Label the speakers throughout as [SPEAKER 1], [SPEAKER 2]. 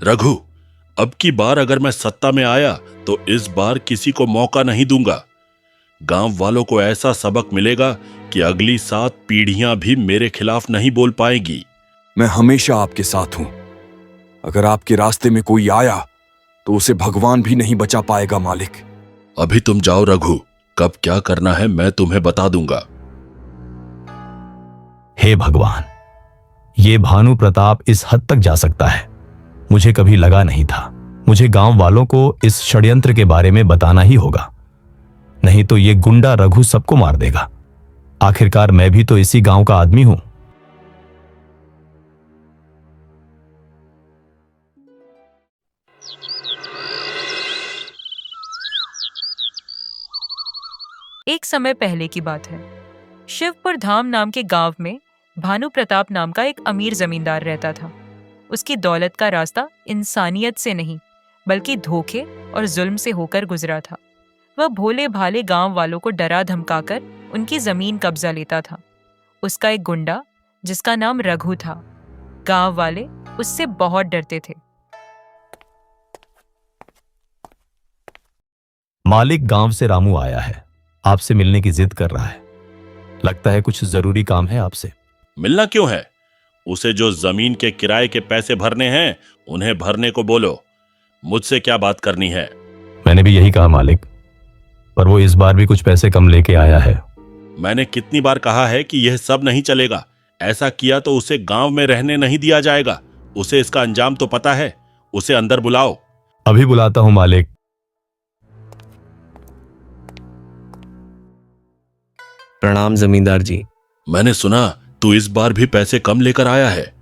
[SPEAKER 1] रघु, अब की बार अगर मैं सत्ता में आया तो इस बार किसी को मौका नहीं दूंगा। गांव वालों को ऐसा सबक मिलेगा कि अगली 7 पीढ़ियां भी मेरे खिलाफ नहीं बोल पाएगी।
[SPEAKER 2] मैं हमेशा आपके साथ हूं। अगर आपके रास्ते में कोई आया तो उसे भगवान भी नहीं बचा पाएगा मालिक।
[SPEAKER 1] अभी तुम जाओ रघु, कब क्या करना है मैं तुम्हें बता दूंगा।
[SPEAKER 3] हे भगवान, ये भानु प्रताप इस हद तक जा सकता है, मुझे कभी लगा नहीं था। मुझे गांव वालों को इस षड्यंत्र के बारे में बताना ही होगा, नहीं तो ये गुंडा रघु सबको मार देगा। आखिरकार मैं भी तो इसी गांव का आदमी हूं।
[SPEAKER 4] एक समय पहले की बात है। शिवपुर धाम नाम के गांव में भानु प्रताप नाम का एक अमीर जमींदार रहता था। उसकी दौलत का रास्ता इंसानियत से नहीं बल्कि धोखे और जुल्म से होकर गुजरा था। वह भोले भाले गांव वालों को डरा धमकाकर उनकी जमीन कब्जा लेता था। उसका एक गुंडा जिसका नाम रघु था, गांव वाले उससे बहुत डरते थे।
[SPEAKER 3] मालिक, गांव से रामू आया है, आपसे मिलने की जिद कर रहा है। लगता है कुछ जरूरी काम है आपसे।
[SPEAKER 1] मिलना क्यों है? उसे जो जमीन के किराए के पैसे भरने हैं उन्हें भरने को बोलो। मुझसे क्या बात करनी है?
[SPEAKER 3] मैंने भी यही कहा मालिक, पर वो इस बार भी कुछ पैसे कम लेके आया है।
[SPEAKER 1] मैंने कितनी बार कहा है कि यह सब नहीं चलेगा। ऐसा किया तो उसे गांव में रहने नहीं दिया जाएगा। उसे इसका अंजाम तो पता है। उसे अंदर बुलाओ।
[SPEAKER 3] अभी बुलाता हूं मालिक।
[SPEAKER 5] प्रणाम जमींदार जी।
[SPEAKER 1] मैंने सुना तू इस बार भी पैसे कम लेकर आया है।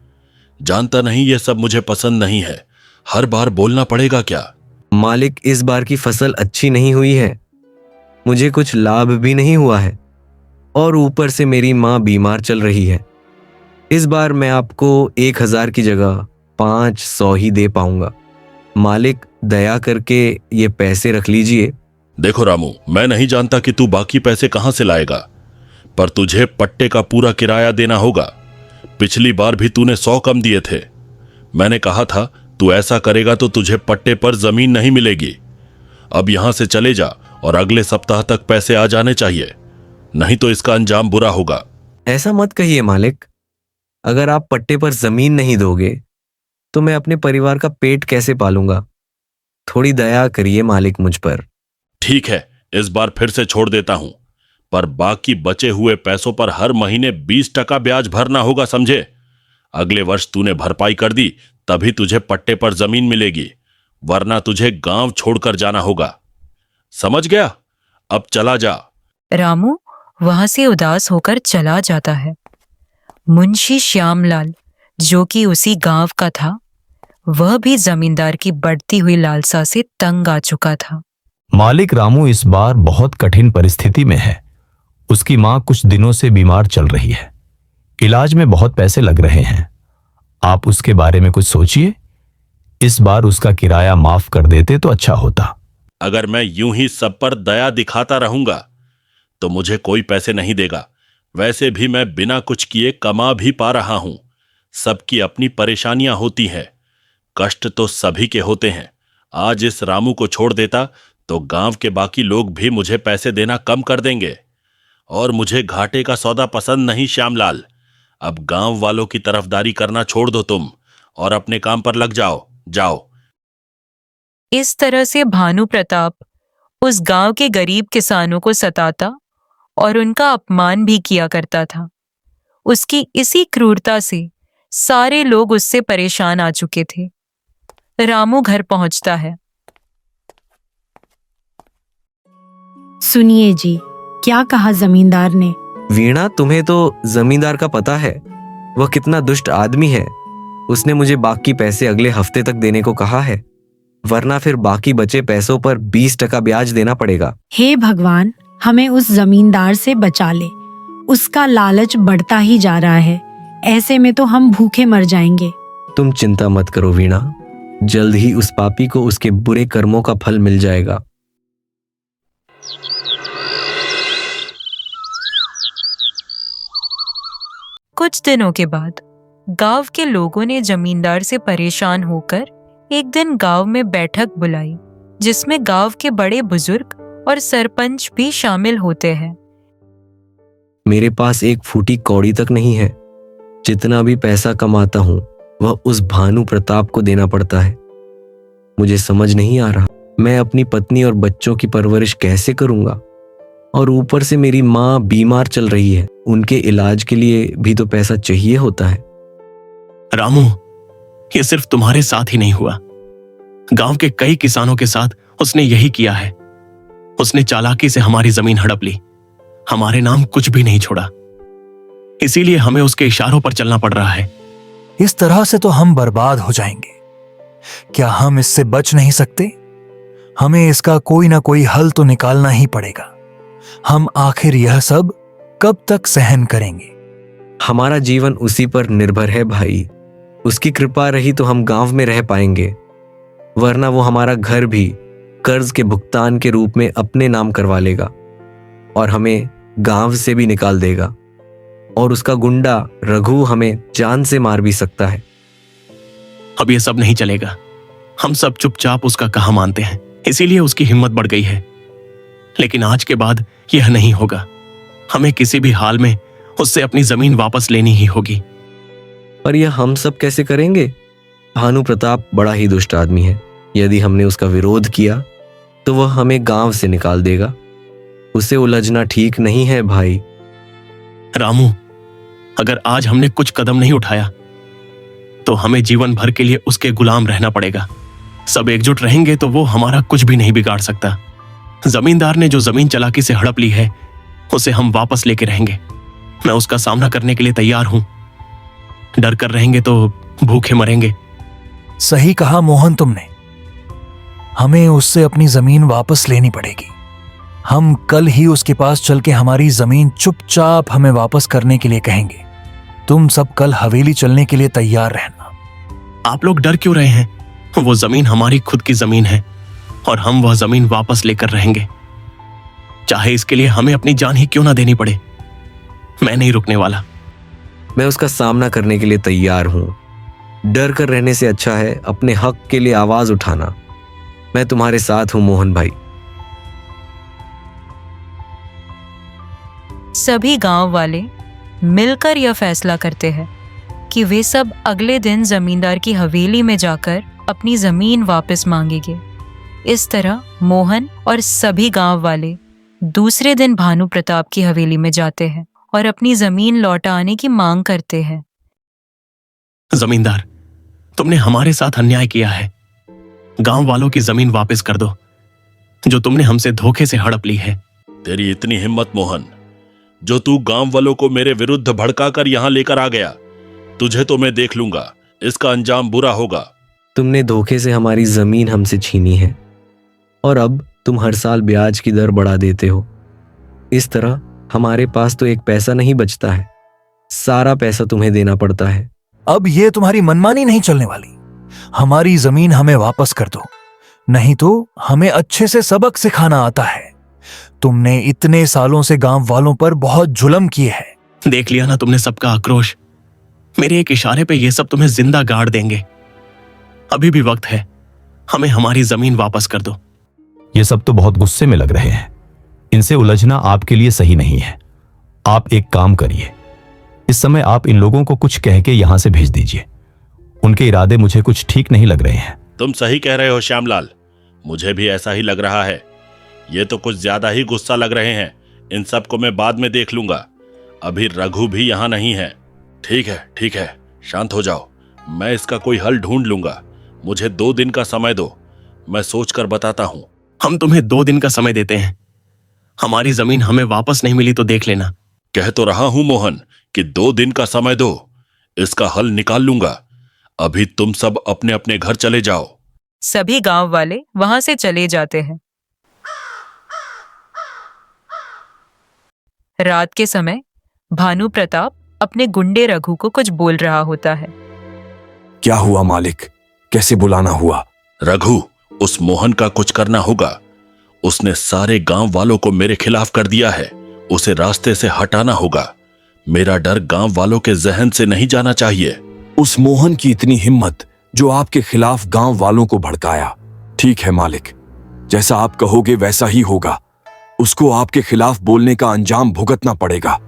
[SPEAKER 1] जानता नहीं, यह सब मुझे पसंद नहीं है। हर बार बोलना पड़ेगा क्या?
[SPEAKER 5] मालिक, इस बार की फसल अच्छी नहीं हुई है, मुझे कुछ लाभ भी नहीं हुआ है और ऊपर से मेरी माँ बीमार चल रही है। इस बार मैं आपको 1000 की जगह 500 ही दे पाऊंगा। मालिक, दया करके ये पैसे रख लीजिए।
[SPEAKER 1] देखो रामू, मैं नहीं जानता कि तू बाकी पैसे कहां से लाएगा, पर तुझे पट्टे का पूरा किराया देना होगा। पिछली बार भी तूने 100 कम दिए थे। मैंने कहा था तू ऐसा करेगा तो तुझे पट्टे पर जमीन नहीं मिलेगी। अब यहां से चले जा और अगले सप्ताह तक पैसे आ जाने चाहिए, नहीं तो इसका अंजाम बुरा होगा।
[SPEAKER 5] ऐसा मत कहिए मालिक, अगर आप पट्टे पर जमीन नहीं दोगे तो मैं अपने परिवार का पेट कैसे पालूंगा? थोड़ी दया करिए मालिक मुझ पर।
[SPEAKER 1] ठीक है, इस बार फिर से छोड़ देता हूं, पर बाकी बचे हुए पैसों पर हर महीने 20% ब्याज भरना होगा, समझे? अगले वर्ष तूने भरपाई कर दी तभी तुझे पट्टे पर जमीन मिलेगी, वरना तुझे गांव छोड़कर जाना होगा। समझ गया? अब चला जा।
[SPEAKER 4] रामू वहां से उदास होकर चला जाता है। मुंशी श्यामलाल, जो कि उसी गांव का था, वह भी जमींदार की बढ़ती हुई लालसा से तंग आ चुका था।
[SPEAKER 3] मालिक, रामू इस बार बहुत कठिन परिस्थिति में है। उसकी मां कुछ दिनों से बीमार चल रही है, इलाज में बहुत पैसे लग रहे हैं। आप उसके बारे में कुछ सोचिए। इस बार उसका किराया माफ कर देते तो अच्छा होता।
[SPEAKER 1] अगर मैं यूं ही सब पर दया दिखाता रहूंगा तो मुझे कोई पैसे नहीं देगा। वैसे भी मैं बिना कुछ किए कमा भी पा रहा हूं। सबकी अपनी परेशानियां होती हैं, कष्ट तो सभी के होते हैं। आज इस रामू को छोड़ देता तो गांव के बाकी लोग भी मुझे पैसे देना कम कर देंगे, और मुझे घाटे का सौदा पसंद नहीं श्यामलाल। अब गांव वालों की तरफदारी करना छोड़ दो तुम और अपने काम पर लग जाओ। जाओ।
[SPEAKER 4] इस तरह से भानु प्रताप उस गांव के गरीब किसानों को सताता और उनका अपमान भी किया करता था। उसकी इसी क्रूरता से सारे लोग उससे परेशान आ चुके थे। रामू घर पहुंचता है।
[SPEAKER 6] सुनिए जी, क्या कहा जमींदार ने?
[SPEAKER 5] वीणा, तुम्हें तो जमींदार का पता है, वह कितना दुष्ट आदमी है। उसने मुझे बाकी पैसे अगले हफ्ते तक देने को कहा है, वरना फिर बाकी बचे पैसों पर 20% ब्याज देना पड़ेगा।
[SPEAKER 6] हे भगवान, हमें उस जमींदार से बचा ले। उसका लालच बढ़ता ही जा रहा है, ऐसे में तो हम भूखे मर जाएंगे।
[SPEAKER 5] तुम चिंता मत करो वीणा, जल्द ही उस पापी को उसके बुरे कर्मों का फल मिल जाएगा।
[SPEAKER 4] कुछ दिनों के बाद गांव के लोगों ने जमींदार से परेशान होकर एक दिन गांव में बैठक बुलाई जिसमें गांव के बड़े बुजुर्ग और सरपंच भी शामिल होते हैं।
[SPEAKER 5] मेरे पास एक फूटी कौड़ी तक नहीं है। जितना भी पैसा कमाता हूं वह उस भानु प्रताप को देना पड़ता है। मुझे समझ नहीं आ रहा मैं अपनी पत्नी और बच्चों की परवरिश कैसे करूंगा, और ऊपर से मेरी माँ बीमार चल रही है। उनके इलाज के लिए भी तो पैसा चाहिए होता है।
[SPEAKER 7] रामू, ये सिर्फ तुम्हारे साथ ही नहीं हुआ, गांव के कई किसानों के साथ उसने यही किया है। उसने चालाकी से हमारी जमीन हड़प ली, हमारे नाम कुछ भी नहीं छोड़ा। इसीलिए हमें उसके इशारों पर चलना पड़ रहा है।
[SPEAKER 8] इस तरह से तो हम बर्बाद हो जाएंगे। क्या हम इससे बच नहीं सकते? हमें इसका कोई ना कोई हल तो निकालना ही पड़ेगा। हम आखिर यह सब कब तक सहन करेंगे?
[SPEAKER 5] हमारा जीवन उसी पर निर्भर है भाई। उसकी कृपा रही तो हम गांव में रह पाएंगे, वरना वो हमारा घर भी कर्ज के भुगतान के रूप में अपने नाम करवा लेगा और हमें गांव से भी निकाल देगा। और उसका गुंडा रघु हमें जान से मार भी सकता है।
[SPEAKER 7] अब ये सब नहीं चलेगा। हम सब चुपचाप उसका कहा मानते हैं, इसीलिए उसकी हिम्मत बढ़ गई है। लेकिन आज के बाद यह नहीं होगा। हमें किसी भी हाल में उससे अपनी जमीन वापस लेनी ही होगी।
[SPEAKER 5] पर यह हम सब कैसे करेंगे? भानु प्रताप बड़ा ही दुष्ट आदमी है। यदि हमने उसका विरोध किया तो वह हमें गांव से निकाल देगा। उसे उलझना ठीक नहीं है भाई।
[SPEAKER 7] रामू, अगर आज हमने कुछ कदम नहीं उठाया तो हमें जीवन भर के लिए उसके गुलाम रहना पड़ेगा। सब एकजुट रहेंगे तो वो हमारा कुछ भी नहीं बिगाड़ सकता। जमींदार ने जो जमीन चालाकी से हड़प ली है उसे हम वापस लेके रहेंगे। मैं उसका सामना करने के लिए तैयार हूं। डर कर रहेंगे तो भूखे मरेंगे।
[SPEAKER 8] सही कहा मोहन तुमने। हमें उससे अपनी जमीन वापस लेनी पड़ेगी। हम कल ही उसके पास चल के हमारी जमीन चुपचाप हमें वापस करने के लिए कहेंगे। तुम सब कल हवेली चलने के लिए तैयार रहना।
[SPEAKER 7] आप लोग डर क्यों रहे हैं? वो जमीन हमारी खुद की जमीन है और हम वह जमीन वापस लेकर रहेंगे, चाहे इसके लिए हमें अपनी जान ही क्यों ना देनी पड़े। मैं नहीं रुकने वाला।
[SPEAKER 5] मैं उसका सामना करने के लिए तैयार हूं। डर कर रहने से अच्छा है अपने हक के लिए आवाज उठाना। मैं तुम्हारे साथ हूं मोहन भाई।
[SPEAKER 4] सभी गांव वाले मिलकर यह फैसला करते हैं कि वे सब अगले दिन जमींदार की हवेली में जाकर अपनी जमीन वापस मांगेंगे। इस तरह मोहन और सभी गांव वाले दूसरे दिन भानु प्रताप की हवेली में जाते हैं और अपनी जमीन लौटा आने की मांग करते हैं।
[SPEAKER 7] जमींदार, तुमने हमारे साथ अन्याय किया है। गांव वालों की जमीन वापस कर दो जो तुमने हमसे धोखे से हड़प ली है।
[SPEAKER 1] तेरी इतनी हिम्मत मोहन, जो तू गांव वालों को मेरे विरुद्ध भड़काकर यहां लेकर आ गया। तुझे तो मैं देख लूंगा, इसका अंजाम बुरा होगा।
[SPEAKER 5] तुमने धोखे से हमारी जमीन हमसे छीनी है और अब तुम हर साल ब्याज की दर बढ़ा देते हो। इस तरह हमारे पास तो एक पैसा नहीं बचता है। सारा पैसा तुम्हें देना पड़ता है।
[SPEAKER 8] अब ये तुम्हारी मनमानी नहीं चलने वाली। हमारी जमीन हमें वापस कर दो, नहीं तो हमें अच्छे से सबक सिखाना आता है। तुमने इतने सालों से गांव वालों पर बहुत जुल्म किए है।
[SPEAKER 7] देख लिया ना तुमने सबका आक्रोश। मेरे एक इशारे पे ये सब तुम्हें जिंदा गाड़ देंगे। अभी भी वक्त है, हमें हमारी जमीन वापस कर दो।
[SPEAKER 3] ये सब तो बहुत गुस्से में लग रहे हैं। इनसे उलझना आपके लिए सही नहीं है। आप एक काम करिए, इस समय आप इन लोगों को कुछ कह के यहां से भेज दीजिए। उनके इरादे मुझे कुछ ठीक नहीं लग रहे हैं।
[SPEAKER 1] तुम सही कह रहे हो श्यामलाल, मुझे भी ऐसा ही लग रहा है। ये तो कुछ ज्यादा ही गुस्सा लग रहे हैं। इन सब को मैं बाद में देख लूंगा। अभी रघु भी यहां नहीं है। ठीक है, शांत हो जाओ। मैं इसका कोई हल ढूंढ लूंगा। मुझे 2 दिन का समय दो, मैं सोचकर बताता हूं।
[SPEAKER 7] हम तुम्हें 2 दिन का समय देते हैं। हमारी जमीन हमें वापस नहीं मिली तो देख लेना।
[SPEAKER 1] कह तो रहा हूं मोहन कि 2 दिन का समय दो, इसका हल निकाल लूंगा। अभी तुम सब अपने अपने घर चले जाओ।
[SPEAKER 4] सभी गांव वाले वहां से चले जाते हैं। रात के समय भानु प्रताप अपने गुंडे रघु को कुछ बोल रहा होता है।
[SPEAKER 2] क्या हुआ मालिक? कैसे बुलाना हुआ?
[SPEAKER 1] रघु, उस मोहन का कुछ करना होगा। उसने सारे गांव वालों को मेरे खिलाफ कर दिया है। उसे रास्ते से हटाना होगा। मेरा डर गांव वालों के जहन से नहीं जाना चाहिए।
[SPEAKER 2] उस मोहन की इतनी हिम्मत जो आपके खिलाफ गांव वालों को भड़काया। ठीक है मालिक, जैसा आप कहोगे वैसा ही होगा। उसको आपके खिलाफ बोलने का अंजाम भुगतना पड़ेगा।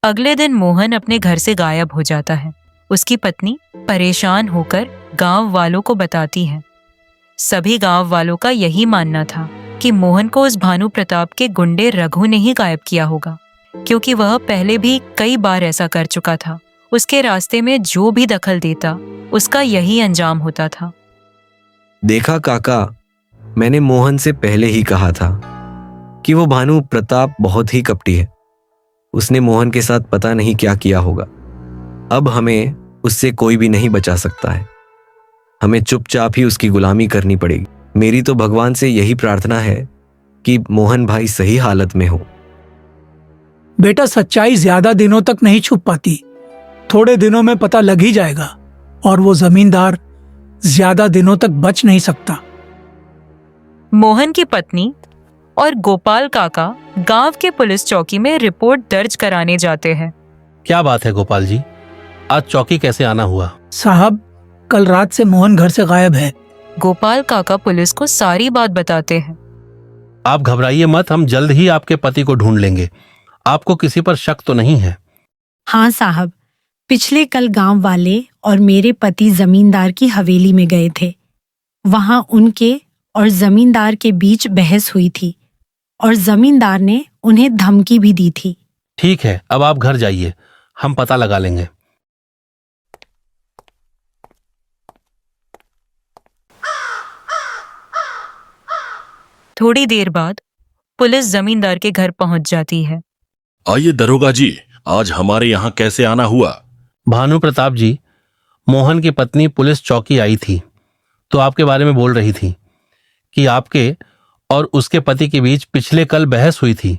[SPEAKER 4] अगले दिन मोहन अपने घर से गायब हो जाता है। उसकी पत्नी परेशान होकर गांव वालों को बताती है। सभी गांव वालों का यही मानना था कि मोहन को उस भानु प्रताप के गुंडे रघु ने ही गायब किया होगा, क्योंकि वह पहले भी कई बार ऐसा कर चुका था। उसके रास्ते में जो भी दखल देता उसका यही अंजाम होता था।
[SPEAKER 5] देखा काका, मैंने मोहन से पहले ही कहा था कि वो भानु प्रताप बहुत ही कपटी है। उसने मोहन के साथ पता नहीं क्या किया होगा। अब हमें उससे कोई भी नहीं बचा सकता है। हमें चुपचाप ही उसकी गुलामी करनी पड़ेगी। मेरी तो भगवान से यही प्रार्थना है कि मोहन भाई सही हालत में हो।
[SPEAKER 9] बेटा, सच्चाई ज्यादा दिनों तक नहीं छुप पाती। थोड़े दिनों में पता लग ही जाएगा और वो जमींदार ज्यादा दिनों तक बच नहीं सकता।
[SPEAKER 4] मोहन की पत्नी और गोपाल काका गांव के पुलिस चौकी में रिपोर्ट दर्ज कराने जाते हैं।
[SPEAKER 10] क्या बात है गोपाल जी, आज चौकी कैसे आना हुआ?
[SPEAKER 9] साहब, कल रात से मोहन घर से गायब है।
[SPEAKER 4] गोपाल काका पुलिस को सारी बात बताते हैं।
[SPEAKER 10] आप घबराइए मत, हम जल्द ही आपके पति को ढूंढ लेंगे। आपको किसी पर शक तो नहीं है?
[SPEAKER 6] हाँ साहब, पिछले कल गांव वाले और मेरे पति जमींदार की हवेली में गए थे। वहां उनके और जमींदार के बीच बहस हुई थी और जमींदार ने उन्हें धमकी भी दी थी।
[SPEAKER 10] ठीक है, अब आप घर जाइए, हम पता लगा लेंगे।
[SPEAKER 4] थोड़ी देर बाद पुलिस जमींदार के घर पहुंच जाती है।
[SPEAKER 1] आइए दरोगा जी, आज हमारे यहाँ कैसे आना हुआ?
[SPEAKER 10] भानु प्रताप जी, मोहन की पत्नी पुलिस चौकी आई थी तो आपके बारे में बोल रही थी कि आपके और उसके पति के बीच पिछले कल बहस हुई थी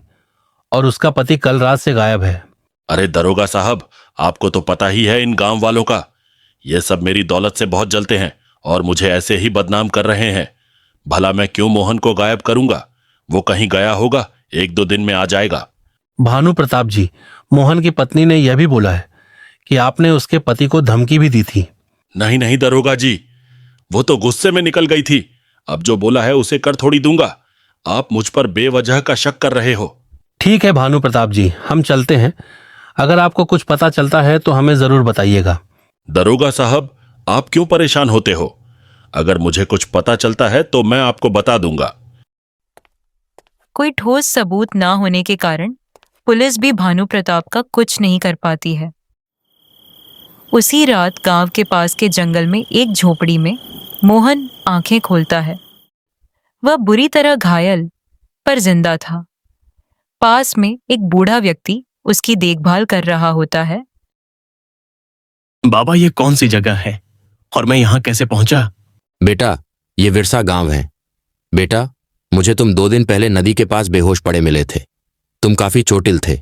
[SPEAKER 10] और उसका पति कल रात से गायब है।
[SPEAKER 1] अरे दरोगा साहब, आपको तो पता ही है इन गांव वालों का। ये सब मेरी दौलत से बहुत जलते हैं और मुझे ऐसे ही बदनाम कर रहे हैं। भला मैं क्यों मोहन को गायब करूंगा? वो कहीं गया होगा, 1-2 दिन में आ जाएगा।
[SPEAKER 10] भानु प्रताप जी, मोहन की पत्नी ने यह भी बोला है कि आपने उसके पति को धमकी भी दी थी।
[SPEAKER 1] नहीं नहीं दरोगा जी, वो तो गुस्से में निकल गई थी। अब जो बोला है उसे कर थोड़ी दूंगा। आप मुझ पर बेवजह का शक कर रहे हो।
[SPEAKER 10] ठीक है भानु प्रताप जी, हम चलते हैं। अगर आपको कुछ पता चलता है तो हमें जरूर बताइएगा।
[SPEAKER 1] दरोगा साहब, आप क्यों परेशान होते हो? अगर मुझे कुछ पता चलता है तो मैं आपको बता दूंगा।
[SPEAKER 4] कोई ठोस सबूत ना होने के कारण पुलिस भी भानु प्रताप का कुछ नहीं कर पाती है। उसी रात गांव के पास के जंगल में एक झोपड़ी में मोहन आंखें खोलता है। वह बुरी तरह घायल पर जिंदा था। पास में एक बूढ़ा व्यक्ति उसकी देखभाल कर रहा होता है।
[SPEAKER 7] बाबा, ये कौन सी जगह है और मैं यहाँ कैसे पहुंचा?
[SPEAKER 11] बेटा, ये विरसा गांव है। बेटा, मुझे तुम 2 दिन पहले नदी के पास बेहोश पड़े मिले थे। तुम काफी चोटिल थे।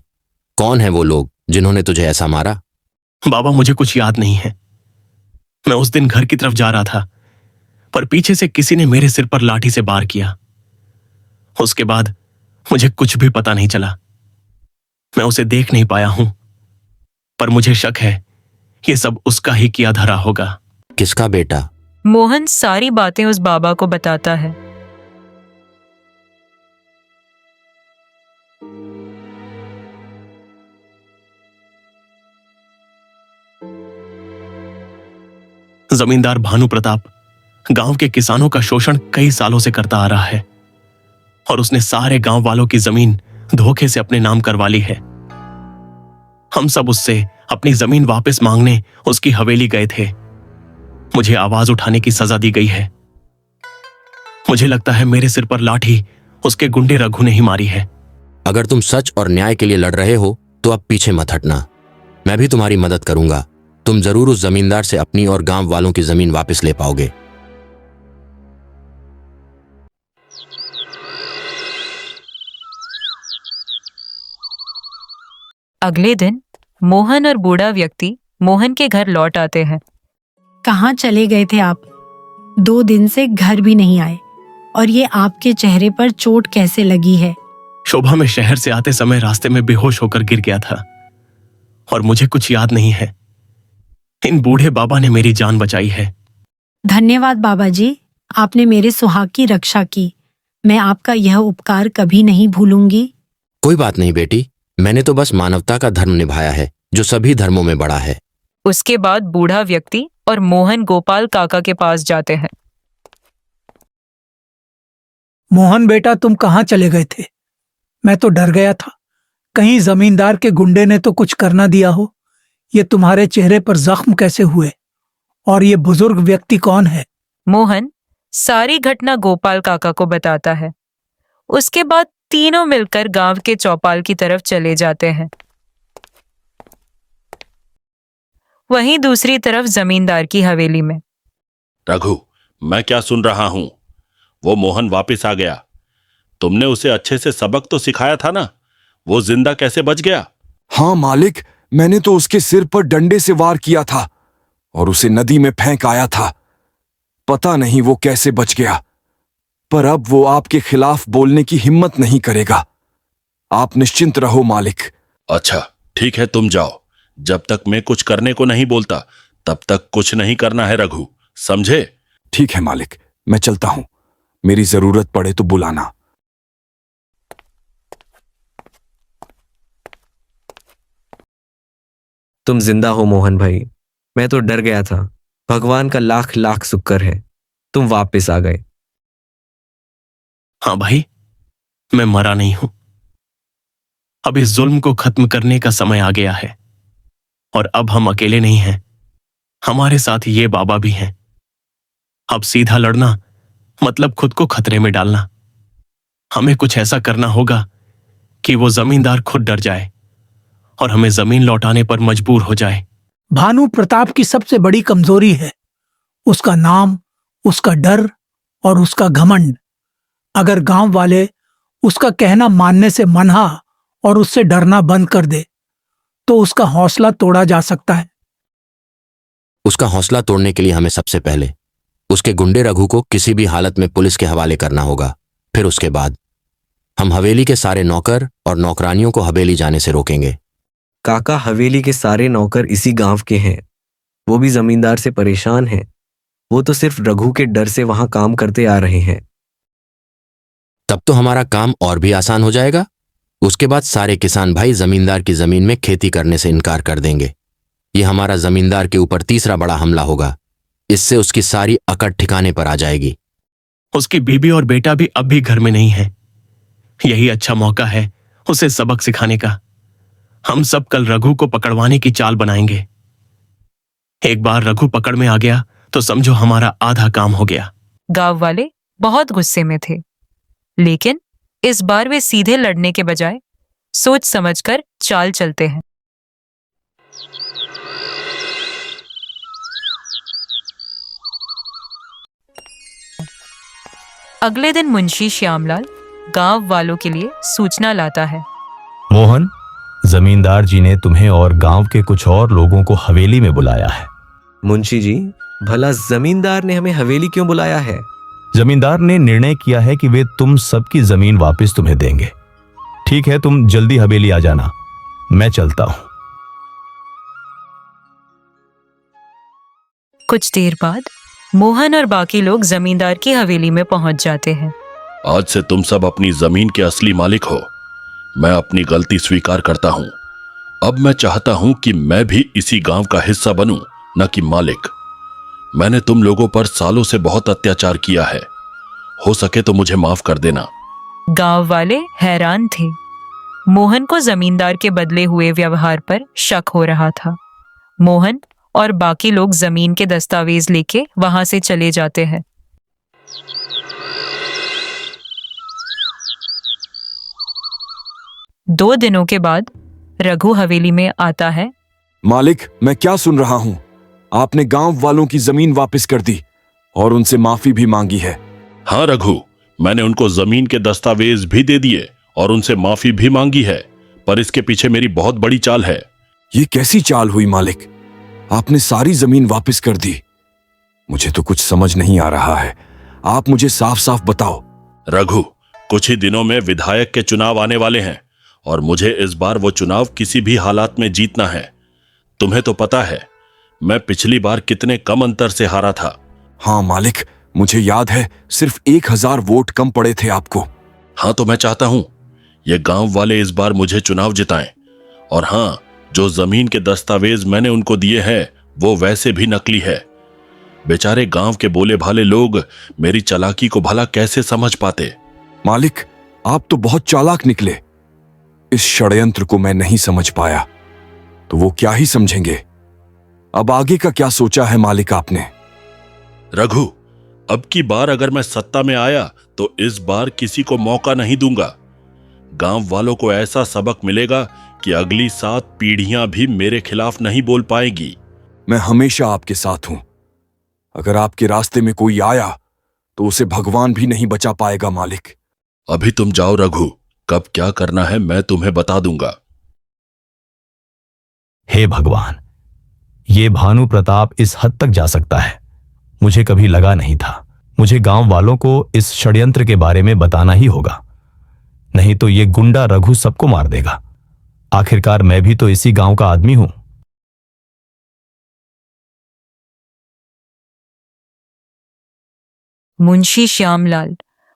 [SPEAKER 11] कौन है वो लोग जिन्होंने तुझे ऐसा मारा?
[SPEAKER 7] बाबा, मुझे कुछ याद नहीं है। मैं उस दिन घर की तरफ जा रहा था, पर पीछे से किसी ने मेरे सिर पर लाठी से वार किया। उसके बाद मुझे कुछ भी पता नहीं चला। मैं उसे देख नहीं पाया हूं, पर मुझे शक है ये सब उसका ही किया धरा होगा।
[SPEAKER 11] किसका बेटा?
[SPEAKER 4] मोहन सारी बातें उस बाबा को बताता है।
[SPEAKER 7] जमींदार भानु प्रताप गांव के किसानों का शोषण कई सालों से करता आ रहा है और उसने सारे गांव वालों की जमीन धोखे से अपने नाम करवा ली है। हम सब उससे अपनी जमीन वापस मांगने उसकी हवेली गए थे। मुझे आवाज उठाने की सजा दी गई है। मुझे लगता है मेरे सिर पर लाठी उसके गुंडे रघु ने ही मारी है।
[SPEAKER 11] अगर तुम सच और न्याय के लिए लड़ रहे हो तो अब पीछे मत हटना। मैं भी तुम्हारी मदद करूंगा। तुम जरूर उस जमींदार से अपनी और गांव वालों की जमीन वापस ले पाओगे।
[SPEAKER 4] अगले दिन मोहन और बूढ़ा व्यक्ति मोहन के घर लौट आते हैं।
[SPEAKER 6] कहाँ चले गए थे आप? 2 दिन से घर भी नहीं आए। और ये आपके चेहरे पर चोट कैसे लगी है?
[SPEAKER 7] शोभा, मैं शहर से आते समय रास्ते में बेहोश होकर गिर गया था और मुझे कुछ याद नहीं है। इन बूढ़े बाबा ने मेरी जान बचाई है।
[SPEAKER 6] धन्यवाद बाबा जी, आपने मेरे सुहाग की रक्षा की। मैं आपका यह उपकार कभी नहीं भूलूंगी।
[SPEAKER 11] कोई बात नहीं बेटी, मैंने तो बस मानवता का धर्म निभाया है जो सभी धर्मों में बड़ा है।
[SPEAKER 4] उसके बाद बूढ़ा व्यक्ति और मोहन गोपाल काका के पास जाते हैं।
[SPEAKER 9] मोहन बेटा, तुम कहाँ चले गए थे? मैं तो डर गया था, कहीं जमींदार के गुंडे ने तो कुछ कर ना दिया हो। ये तुम्हारे चेहरे पर जख्म कैसे हुए? और ये बुजुर्ग व्यक्ति कौन है?
[SPEAKER 4] मोहन सारी घटना गोपाल काका को बताता है। उसके बाद तीनों मिलकर गांव के चौपाल की तरफ चले जाते हैं। वहीं दूसरी तरफ जमींदार की हवेली में।
[SPEAKER 1] रघु, मैं क्या सुन रहा हूं? वो मोहन वापस आ गया। तुमने उसे अच्छे से सबक तो सिखाया था ना? वो जिंदा कैसे बच गया?
[SPEAKER 2] हाँ मालिक, मैंने तो उसके सिर पर डंडे से वार किया था और उसे नदी में फेंक आया था। पता नहीं वो कैसे बच गया, पर अब वो आपके खिलाफ बोलने की हिम्मत नहीं करेगा। आप निश्चिंत रहो मालिक।
[SPEAKER 1] अच्छा ठीक है, तुम जाओ। जब तक मैं कुछ करने को नहीं बोलता तब तक कुछ नहीं करना है रघु, समझे?
[SPEAKER 2] ठीक है मालिक, मैं चलता हूं। मेरी जरूरत पड़े तो बुलाना।
[SPEAKER 5] तुम जिंदा हो मोहन भाई, मैं तो डर गया था। भगवान का लाख लाख शुक्र है तुम वापस आ गए।
[SPEAKER 7] हाँ भाई, मैं मरा नहीं हूं। अब इस जुल्म को खत्म करने का समय आ गया है और अब हम अकेले नहीं हैं, हमारे साथ ये बाबा भी हैं। अब सीधा लड़ना मतलब खुद को खतरे में डालना। हमें कुछ ऐसा करना होगा कि वो जमींदार खुद डर जाए और हमें जमीन लौटाने पर मजबूर हो जाए।
[SPEAKER 9] भानु प्रताप की सबसे बड़ी कमजोरी है उसका नाम, उसका डर और उसका घमंड। अगर गांव वाले उसका कहना मानने से मनहा और उससे डरना बंद कर दे तो उसका हौसला तोड़ा जा सकता है।
[SPEAKER 11] उसका हौसला तोड़ने के लिए हमें सबसे पहले उसके गुंडे रघु को किसी भी हालत में पुलिस के हवाले करना होगा। फिर उसके बाद हम हवेली के सारे नौकर और नौकरानियों को हवेली जाने से रोकेंगे।
[SPEAKER 5] काका, हवेली के सारे नौकर इसी गांव के हैं। वो भी जमींदार से परेशान हैं। वो तो सिर्फ रघु के डर से वहां काम करते आ रहे हैं।
[SPEAKER 11] तब तो हमारा काम और भी आसान हो जाएगा। उसके बाद सारे किसान भाई जमींदार की जमीन में खेती करने से इनकार कर देंगे। ये हमारा जमींदार के ऊपर तीसरा बड़ा हमला होगा। इससे उसकी सारी अकड़ ठिकाने पर आ जाएगी।
[SPEAKER 7] उसकी बीबी और बेटा भी अब भी घर में नहीं है। यही अच्छा मौका है उसे सबक सिखाने का। हम सब कल रघु को पकड़वाने की चाल बनाएंगे। एक बार रघु पकड़ में आ गया तो समझो हमारा आधा काम हो गया।
[SPEAKER 4] गांव वाले बहुत गुस्से में थे, लेकिन इस बार वे सीधे लड़ने के बजाय सोच समझकर चाल चलते हैं। अगले दिन मुंशी श्यामलाल गांव वालों के लिए सूचना लाता है।
[SPEAKER 3] मोहन, जमींदार जी ने तुम्हें और गांव के कुछ और लोगों को हवेली में बुलाया है।
[SPEAKER 5] मुंशी जी, भला जमींदार ने हमें हवेली क्यों बुलाया है?
[SPEAKER 3] जमींदार ने निर्णय किया है कि वे तुम सबकी जमीन वापस तुम्हें देंगे। ठीक है, तुम जल्दी हवेली आ जाना, मैं चलता हूं।
[SPEAKER 4] कुछ देर बाद मोहन और बाकी लोग जमींदार की हवेली में पहुंच जाते हैं।
[SPEAKER 1] आज से तुम सब अपनी जमीन के असली मालिक हो। मैं अपनी गलती स्वीकार करता हूं। अब मैं चाहता हूं कि मैं भी इसी गांव का हिस्सा बनूं, न कि मालिक। मैंने तुम लोगों पर सालों से बहुत अत्याचार किया है। हो सके तो मुझे माफ कर देना।
[SPEAKER 4] गांव वाले हैरान थे। मोहन को जमींदार के बदले हुए व्यवहार पर शक हो रहा था। मोहन और बाकी लोग जमीन के दस्तावेज लेके वहां से चले जाते हैं। दो दिनों के बाद रघु हवेली में आता है।
[SPEAKER 2] मालिक, मैं क्या सुन रहा हूं? आपने गांव वालों की जमीन वापस कर दी और उनसे माफी भी मांगी है।
[SPEAKER 1] हाँ रघु, मैंने उनको जमीन के दस्तावेज भी दे दिए और उनसे माफी भी मांगी है, पर इसके पीछे मेरी बहुत बड़ी चाल है।
[SPEAKER 2] ये कैसी चाल हुई मालिक? आपने सारी जमीन वापस कर दी। मुझे तो कुछ समझ नहीं आ रहा है। आप मुझे साफ साफ बताओ।
[SPEAKER 1] रघु, कुछ ही दिनों में विधायक के चुनाव आने वाले हैं और मुझे इस बार वो चुनाव किसी भी हालात में जीतना है। तुम्हें तो पता है मैं पिछली बार कितने कम अंतर से हारा था।
[SPEAKER 2] हाँ मालिक, मुझे याद है, सिर्फ 1000 वोट कम पड़े थे आपको।
[SPEAKER 1] हाँ, तो मैं चाहता हूं ये गांव वाले इस बार मुझे चुनाव जिताएं। और हाँ, जो जमीन के दस्तावेज मैंने उनको दिए हैं वो वैसे भी नकली है। बेचारे गांव के बोले भाले लोग मेरी चालाकी को भला कैसे समझ पाते।
[SPEAKER 2] मालिक, आप तो बहुत चालाक निकले। इस षड्यंत्र को मैं नहीं समझ पाया, तो वो क्या ही समझेंगे। अब आगे का क्या सोचा है मालिक आपने?
[SPEAKER 1] रघु, अब की बार अगर मैं सत्ता में आया तो इस बार किसी को मौका नहीं दूंगा। गांव वालों को ऐसा सबक मिलेगा कि अगली 7 पीढ़ियां भी मेरे खिलाफ नहीं बोल पाएगी।
[SPEAKER 2] मैं हमेशा आपके साथ हूं। अगर आपके रास्ते में कोई आया तो उसे भगवान भी नहीं बचा पाएगा मालिक।
[SPEAKER 1] अभी तुम जाओ रघु, कब क्या करना है मैं तुम्हें बता दूंगा।
[SPEAKER 3] हे भगवान, ये भानु प्रताप इस हद तक जा सकता है, मुझे कभी लगा नहीं था। मुझे गांव वालों को इस षड्यंत्र के बारे में बताना ही होगा, नहीं तो ये गुंडा रघु सबको मार देगा। आखिरकार मैं भी तो इसी गांव का आदमी हूं।
[SPEAKER 4] मुंशी श्यामलाल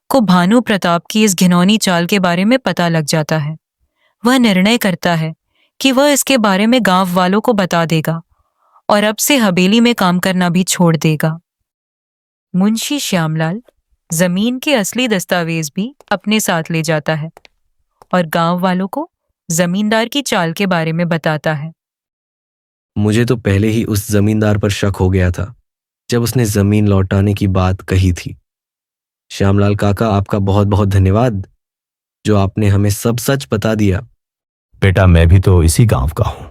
[SPEAKER 4] को भानु प्रताप की इस घिनौनी चाल के बारे में पता लग जाता है। वह निर्णय करता है कि वह इसके बारे में गांव वालों को बता देगा और अब से हवेली में काम करना भी छोड़ देगा। मुंशी श्यामलाल जमीन के असली दस्तावेज भी अपने साथ ले जाता है और गांव वालों को जमींदार की चाल के बारे में बताता है।
[SPEAKER 5] मुझे तो पहले ही उस जमींदार पर शक हो गया था जब उसने जमीन लौटाने की बात कही थी। श्यामलाल काका, आपका बहुत बहुत धन्यवाद, जो आपने हमें सब सच बता दिया।
[SPEAKER 3] बेटा, मैं भी तो इसी गांव का हूं।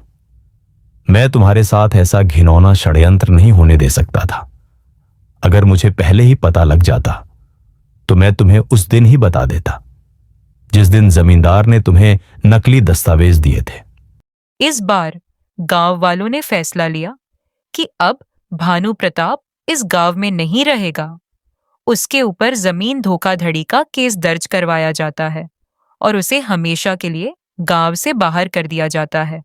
[SPEAKER 3] मैं तुम्हारे साथ ऐसा घिनौना षड्यंत्र नहीं होने दे सकता था। अगर मुझे पहले ही पता लग जाता तो मैं तुम्हें उस दिन ही बता देता जिस दिन जमींदार ने तुम्हें नकली दस्तावेज दिए थे।
[SPEAKER 4] इस बार गांव वालों ने फैसला लिया कि अब भानु प्रताप इस गांव में नहीं रहेगा। उसके ऊपर जमीन धोखाधड़ी का केस दर्ज करवाया जाता है और उसे हमेशा के लिए गांव से बाहर कर दिया जाता है।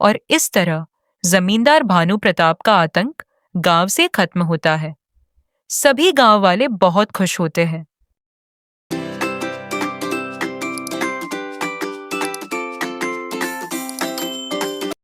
[SPEAKER 4] और इस तरह जमींदार भानु प्रताप का आतंक गांव से खत्म होता है। सभी गांव वाले बहुत खुश होते हैं